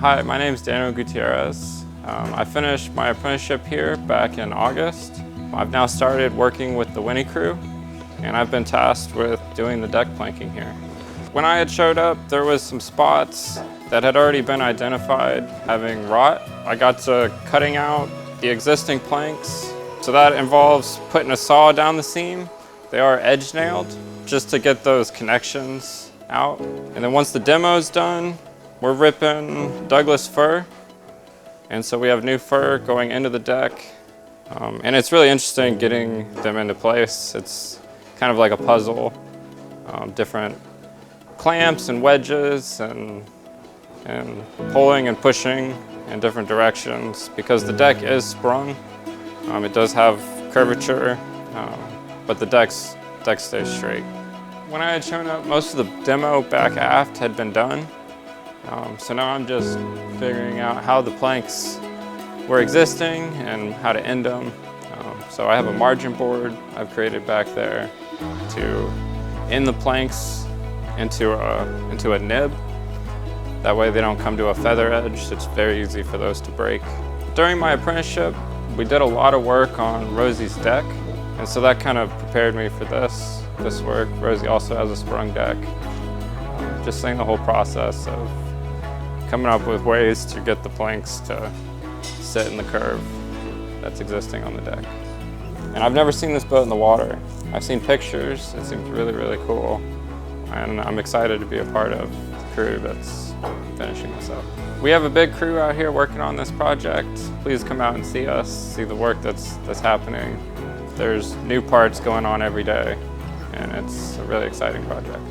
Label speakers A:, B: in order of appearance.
A: Hi, my name is Daniel Gutierrez. I finished my apprenticeship here back in August. I've now started working with the Winnie crew, and I've been tasked with doing the deck planking here. When I had showed up, there was some spots that had already been identified having rot. I got to cutting out the existing planks. So that involves putting a saw down the seam. They are edge nailed just to get those connections out. And then once the demo's done, we're ripping Douglas fir. And so we have new fir going into the deck. And it's really interesting getting them into place. It's kind of like a puzzle, different clamps and wedges and pulling and pushing in different directions because the deck is sprung. It does have curvature, but the deck stays straight. When I had shown up, most of the demo back aft had been done. So now I'm just figuring out how the planks were existing and how to end them. So I have a margin board I've created back there to end the planks into a nib. That way they don't come to a feather edge. It's very easy for those to break. During my apprenticeship, we did a lot of work on Rosie's deck, and so that kind of prepared me for this work. Rosie also has a sprung deck. Just seeing the whole process of coming up with ways to get the planks to sit in the curve that's existing on the deck. And I've never seen this boat in the water. I've seen pictures. It seems really, really cool. And I'm excited to be a part of the crew that's finishing this up. We have a big crew out here working on this project. Please come out and see us, see the work that's happening. There's new parts going on every day, and it's a really exciting project.